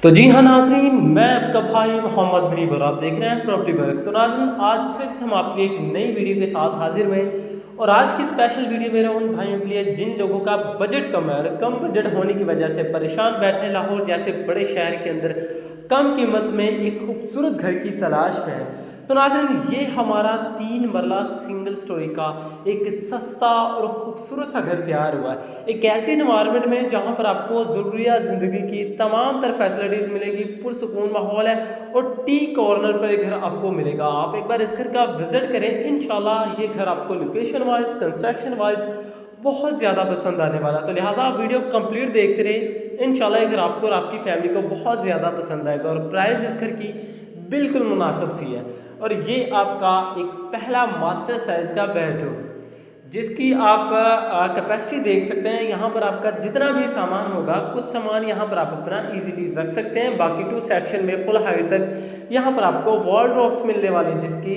तो जी हाँ नाज़रीन, मैं आपका भाई मोहम्मद मुनीब और आप देख रहे हैं प्रॉपर्टी वर्क। तो नाज़रीन, आज फिर से हम आपके लिए एक नई वीडियो के साथ हाजिर हुए और आज की स्पेशल वीडियो मेरे उन भाइयों के लिए जिन लोगों का बजट कम है और कम बजट होने की वजह से परेशान बैठे हैं, लाहौर जैसे बड़े शहर के अंदर कम कीमत में एक खूबसूरत घर की तलाश में है। तो नाज़रीन, ये हमारा 3 मरला सिंगल स्टोरी का एक सस्ता और ख़ूबसूरत सा घर तैयार हुआ है, एक ऐसे इन्वायरमेंट में जहाँ पर आपको ज़रूरियात ज़िंदगी की तमाम तर फैसिलिटीज़ मिलेगी, पुरसुकून माहौल है और टी कॉर्नर पर एक घर आपको मिलेगा। आप एक बार इस घर का विज़िट करें, इंशाल्लाह ये घर आपको लोकेशन वाइज, कंस्ट्रक्शन वाइज बहुत ज़्यादा पसंद आने वाला। तो लिहाजा आप वीडियो कंप्लीट देखते रहे, इंशाल्लाह ये घर आपको और आपकी फैमिली को बहुत ज़्यादा पसंद आएगा। और प्राइस इस घर की बिल्कुल मुनासिब सी है। और ये आपका एक पहला मास्टर साइज़ का बेडरूम, जिसकी आप कैपेसिटी देख सकते हैं। यहाँ पर आपका जितना भी सामान होगा, कुछ सामान यहाँ पर आप अपना इजीली रख सकते हैं। बाकी 2 सेक्शन में फुल हाइट तक यहाँ पर आपको वॉलड्रॉप्स मिलने वाले हैं, जिसकी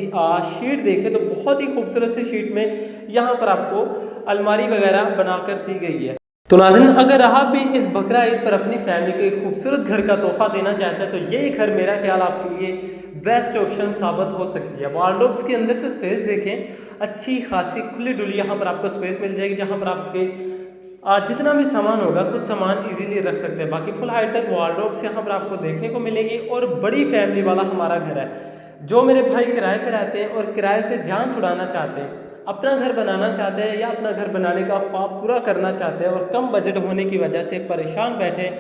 शीट देखें तो बहुत ही खूबसूरत सी शीट में यहाँ पर आपको अलमारी वगैरह बनाकर दी गई है। तो नाज़रीन, अगर आप भी इस बकरा ईद पर अपनी फैमिली को एक खूबसूरत घर का तोहफा देना चाहते हैं तो ये घर मेरा ख्याल आपके लिए बेस्ट ऑप्शन साबित हो सकती है। वॉलड्रॉप्स के अंदर से स्पेस देखें, अच्छी खासी खुली डुली यहाँ पर आपको स्पेस मिल जाएगी, जहाँ पर आपके जितना भी सामान होगा कुछ सामान इजीली रख सकते हैं। बाकी फुल हाइट तक वॉलड्रॉप्स यहाँ पर आपको देखने को मिलेगी। और बड़ी फैमिली वाला हमारा घर है। जो मेरे भाई किराए पर रहते हैं और किराए से जान छुड़ाना चाहते हैं, अपना घर बनाना चाहते हैं या अपना घर बनाने का ख्वाब पूरा करना चाहते हैं और कम बजट होने की वजह से परेशान बैठे,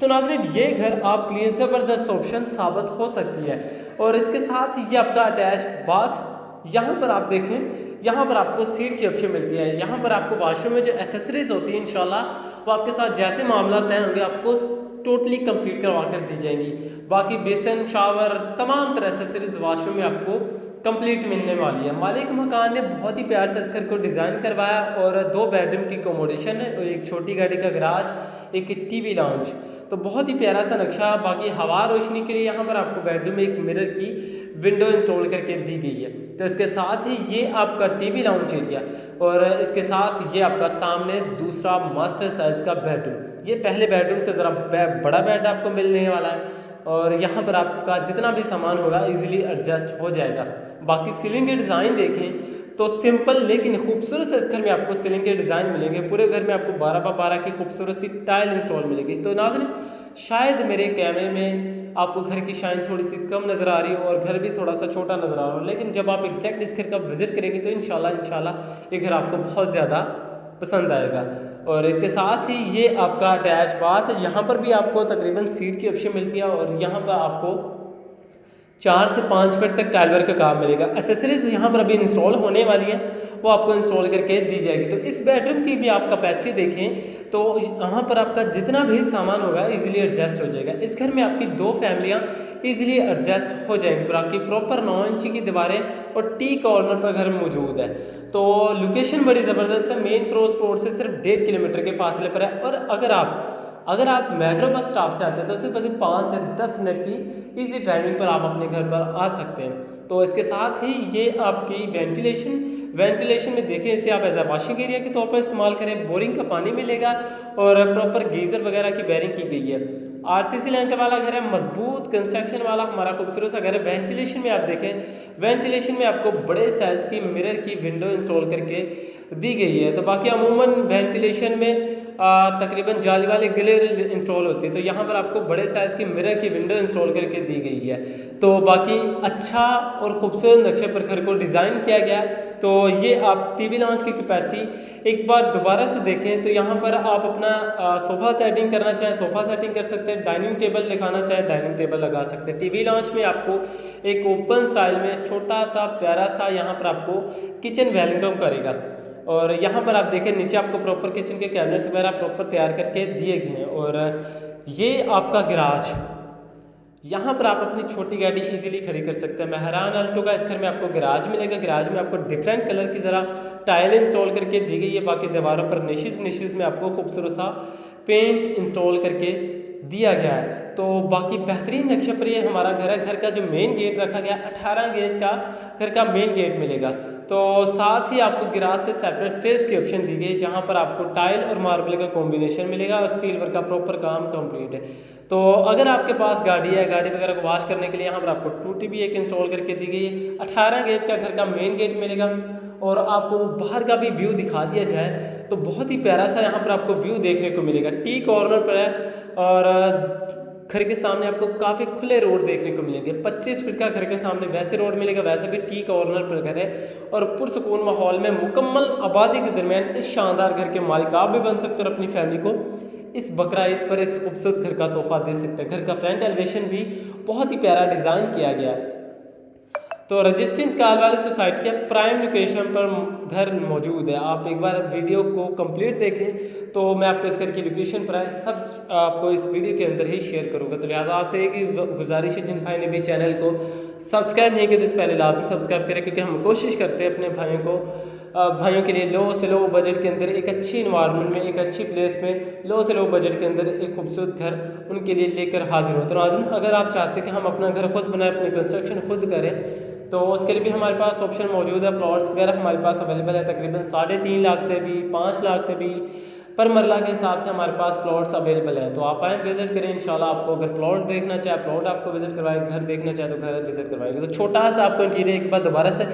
तो नाज़रीन ये घर आपके लिए ज़बरदस्त ऑप्शन साबित हो सकती है। और इसके साथ ही ये आपका अटैच बाथ, यहाँ पर आप देखें, यहाँ पर आपको सीट की ऑप्शन मिलती है। यहाँ पर आपको वॉशरूम में जो एसेसरीज होती है, इंशाल्लाह वो आपके साथ जैसे मामला तय होंगे आपको टोटली कंप्लीट करवा कर दी जाएंगी। बाकी बेसन, शावर, तमाम तरह एसेसरीज वॉशरूम में आपको कंप्लीट मिलने वाली है। मालिक मकान ने बहुत ही प्यार से इस घर को डिज़ाइन करवाया और 2 बेडरूम की अकोमोडेशन है और एक छोटी गाड़ी का गराज, एक टीवी लाउंज, तो बहुत ही प्यारा सा नक्शा। बाकी हवा रोशनी के लिए यहाँ पर आपको बेडरूम में एक मिरर की विंडो इंस्टॉल करके दी गई है। तो इसके साथ ही ये आपका टीवी लाउंज एरिया और इसके साथ ये आपका सामने दूसरा मास्टर साइज़ का बेडरूम। ये पहले बेडरूम से ज़रा बड़ा बेड आपको मिलने वाला है और यहाँ पर आपका जितना भी सामान होगा इजीली एडजस्ट हो जाएगा। बाकी सीलिंग के डिज़ाइन देखें तो सिंपल लेकिन खूबसूरत से इस घर में आपको सीलिंग के डिज़ाइन मिलेंगे। पूरे घर में आपको 12x12 की खूबसूरत सी टाइल इंस्टॉल मिलेगी। तो नाज़रीन, शायद मेरे कैमरे में आपको घर की शाइन थोड़ी सी कम नज़र आ रही हो और घर भी थोड़ा सा छोटा नज़र आ रहा हो, लेकिन जब आप एग्जैक्ट इस घर का विजिट करेंगे तो इंशाल्लाह ये घर आपको बहुत ज़्यादा पसंद आएगा। और इसके साथ ही ये आपका अटैच बाथ, यहाँ पर भी आपको तकरीबन सीट की ऑप्शन मिलती है और यहाँ पर आपको 4 से 5 फीट तक टाइल वर्क का काम मिलेगा। एसेसरीज यहाँ पर अभी इंस्टॉल होने वाली हैं, वो आपको इंस्टॉल करके दी जाएगी। तो इस बेडरूम की भी आप कैपेसिटी देखें तो यहाँ पर आपका जितना भी सामान होगा इजीली एडजस्ट हो जाएगा। इस घर में आपकी 2 फैमिलियाँ इजीली एडजस्ट हो जाएंगी। बाकी प्रॉपर 9 इंची की दीवारें और टी कॉर्नर पर घर मौजूद है। तो लोकेशन बड़ी ज़बरदस्त है, मेन फिरोजपुर से सिर्फ 1.5 किलोमीटर के फासले पर है। और अगर आप मेट्रो बस स्टॉप से आते हैं तो सिर्फ 5 से 10 मिनट की ईजी ड्राइविंग पर आप अपने घर पर आ सकते हैं। तो इसके साथ ही ये आपकी वेंटिलेशन में देखें, इसे आप एज ए वॉशिंग एरिया के तौर पर इस्तेमाल करें। बोरिंग का पानी मिलेगा और प्रॉपर गीज़र वगैरह की वायरिंग की गई है। आरसीसी लेंटर वाला घर है, मजबूत कंस्ट्रक्शन वाला हमारा खूबसूरत सा घर है। वेंटिलेशन में आप देखें, वेंटिलेशन में आपको बड़े साइज़ की मिरर की विंडो इंस्टॉल करके दी गई है। तो बाकी अमूमन वेंटिलेशन में तकरीबन जाली वाले ग्लेर इंस्टॉल होती है, तो यहाँ पर आपको बड़े साइज़ की मिरर की विंडो इंस्टॉल करके दी गई है। तो बाकी अच्छा और ख़ूबसूरत नक्शे पर घर को डिज़ाइन किया गया। तो ये आप टीवी लॉन्च की कैपेसिटी एक बार दोबारा से देखें तो यहाँ पर आप अपना सोफ़ा सेटिंग करना चाहें सोफ़ा सेटिंग कर सकते हैं, डाइनिंग टेबल लगाना चाहें डाइनिंग टेबल लगा सकते हैं। टीवी लॉन्च में आपको एक ओपन स्टाइल में छोटा सा प्यारा सा यहाँ पर आपको किचन वेलकम करेगा। और यहाँ पर आप देखें नीचे आपको प्रॉपर किचन के कैबिनेट्स वगैरह प्रॉपर तैयार करके दिए गए हैं। और ये आपका गराज, यहाँ पर आप अपनी छोटी गाड़ी इजीली खड़ी कर सकते हैं। मेहरान अल्टो का इस घर में आपको गराज मिलेगा। गराज में आपको डिफरेंट कलर की ज़रा टाइल इंस्टॉल करके दी गई है। बाकी दीवारों पर निशिज़ में आपको खूबसूरत सा पेंट इंस्टॉल करके दिया गया है। तो बाकी बेहतरीन नक्शे पर ये हमारा घर है। घर का जो मेन गेट रखा गया 18 गेज का घर का मेन गेट मिलेगा। तो साथ ही आपको गिराज से सेपरेट स्टेज की ऑप्शन दी गई, जहाँ पर आपको टाइल और मार्बल का कॉम्बिनेशन मिलेगा और स्टील वर्क का प्रॉपर काम कंप्लीट है। तो अगर आपके पास गाड़ी है, गाड़ी वगैरह को वॉश करने के लिए यहाँ पर आपको टूटी भी एक इंस्टॉल करके दी गई है। 18 गेज का घर का मेन गेट मिलेगा। और आपको बाहर का भी व्यू दिखा दिया जाए तो बहुत ही प्यारा सा यहाँ पर आपको व्यू देखने को मिलेगा। टी कॉर्नर पर है और घर के सामने आपको काफ़ी खुले रोड देखने को मिलेंगे। 25 फीट का घर के सामने वैसे रोड मिलेगा, वैसे भी टी कॉर्नर पर घर है और पुरसकून माहौल में मुकम्मल आबादी के दरमियान इस शानदार घर के मालिक आप भी बन सकते हो और अपनी फैमिली को इस बकरा ईद पर इस खूबसूरत घर का तोहफा दे सकते हैं। घर का फ्रंट एलिवेशन भी बहुत ही प्यारा डिज़ाइन किया गया है। तो रजिस्ट्री इंतकाल वाली सोसाइटी के प्राइम लोकेशन पर घर मौजूद है। आप एक बार वीडियो को कंप्लीट देखें तो मैं आपको इस घर की लोकेशन प्राइस सब आपको इस वीडियो के अंदर ही शेयर करूंगा। तो लिहाजा आपसे एक ही गुजारिश है, जिन भाई ने भी चैनल को सब्सक्राइब नहीं किया तो इससे पहले लाजमी सब्सक्राइब करें, क्योंकि हम कोशिश करते हैं अपने भाइयों के लिए लो से लो बजट के अंदर एक अच्छी इन्वायरमेंट में, एक अच्छी प्लेस में लो से लो बजट के अंदर एक खूबसूरत घर उनके लिए लेकर हाजिर हो। तो नाज़रीन, अगर आप चाहते हैं कि हम अपना घर खुद बनाएं, अपनी कंस्ट्रक्शन खुद करें, तो उसके लिए भी हमारे पास ऑप्शन मौजूद है। प्लॉट्स वगैरह हमारे पास अवेलेबल है तकरीबन 3.5 लाख से भी 5 लाख से भी पर मरला के हिसाब से हमारे पास प्लॉट्स अवेलेबल हैं। तो आप आएँ, विजिट करें। इंशाल्लाह आपको अगर प्लॉट देखना चाहे प्लॉट आपको विजिट करवाएंगे, घर देखना चाहे तो घर विजिट करवाएंगे। तो छोटा सा आपको इंटीरियर एक बार दोबारा से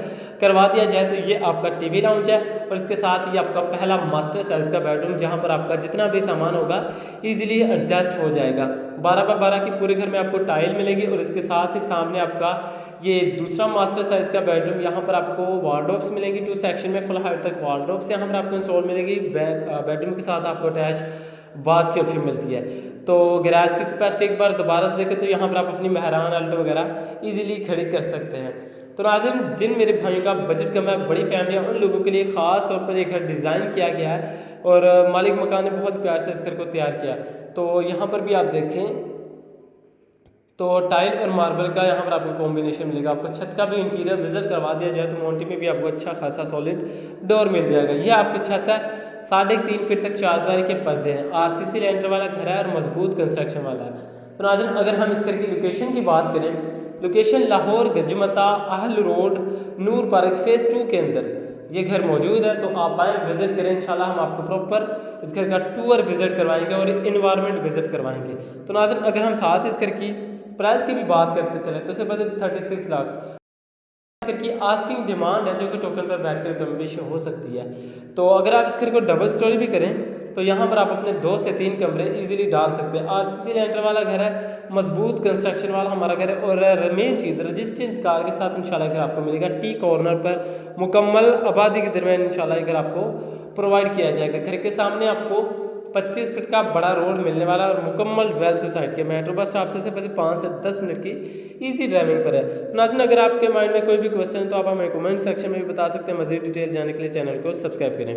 करवा दिया जाए तो ये आपका टीवी लाउंज है और इसके साथ ही आपका पहला मास्टर साइज़ का बेडरूम, जहाँ पर आपका जितना भी सामान होगा ईजिली एडजस्ट हो जाएगा। 12x12 की पूरे घर में आपको टाइल मिलेगी और इसके साथ ही सामने आपका ये दूसरा मास्टर साइज़ का बेडरूम, यहाँ पर आपको वार्डरोब्स मिलेंगी 2 सेक्शन में, फुल हाइट तक वार्डरोब्स यहाँ पर आपको इंस्टॉल मिलेगी। बेडरूम के साथ आपको अटैच बाथ की ऑप्शन मिलती है। तो गैराज की कैपेसिटी एक बार दोबारा से देखें तो यहाँ पर आप अपनी मेहरान अल्टो वगैरह इजीली खड़ी कर सकते हैं। तो नाज़रीन, जिन मेरे भाइयों का बजट कम है, बड़ी फैमिली है, उन लोगों के लिए ख़ास तौर पर एक घर डिज़ाइन किया गया है और मालिक मकान ने बहुत प्यार से इस घर को तैयार किया। तो यहाँ पर भी आप देखें तो टाइल और मार्बल का यहाँ पर आपको कॉम्बिनेशन मिलेगा। आपको छत का भी इंटीरियर विजिट करवा दिया जाए तो मोंटी में भी आपको अच्छा खासा सॉलिड डोर मिल जाएगा। ये आपकी छत है, 3.5 फीट तक चारदीवारी के पर्दे हैं, RCC लेंटर वाला घर है और मजबूत कंस्ट्रक्शन वाला है। तो नाज़रीन, अगर हम इस घर की लोकेशन की बात करें, लोकेशन लाहौर गजमता आहल रोड नूर पार्क फेज़ 2 के अंदर ये घर मौजूद है। तो आप आएँ, विजिट करें। इंशाल्लाह हम आपको प्रॉपर इस घर का टूर विजिट करवाएंगे और इन्वायरमेंट विजिट करवाएंगे। तो नाज़रीन, अगर हम साथ इस घर की प्राइस की भी बात करते चले तो इसे बजट 36 लाख की आस्किंग डिमांड है, जो कि टोकन पर बैठकर कम बेशी हो सकती है। तो अगर आप इस घर को डबल स्टोरी भी करें तो यहाँ पर आप अपने 2 से 3 कमरे इजीली डाल सकते हैं। RCC लेंटर वाला घर है, मजबूत कंस्ट्रक्शन वाला हमारा घर है और मेन चीज़ रजिस्ट्री इंतकाल के साथ इंशाल्लाह घर आपको मिलेगा। टी कॉर्नर पर मुकम्मल आबादी के दरमियान इंशाल्लाह घर आपको प्रोवाइड किया जाएगा। घर के सामने आपको 25 फीट का बड़ा रोड मिलने वाला और मुकम्मल वेल सोसाइटी है। मेट्रो बस स्टॉप से 5 से 10 मिनट की इजी ड्राइविंग पर है। नाज़रीन, अगर आपके माइंड में कोई भी क्वेश्चन है तो आप हमें कमेंट सेक्शन में भी बता सकते हैं। मज़ीद डिटेल जानने के लिए चैनल को सब्सक्राइब करें।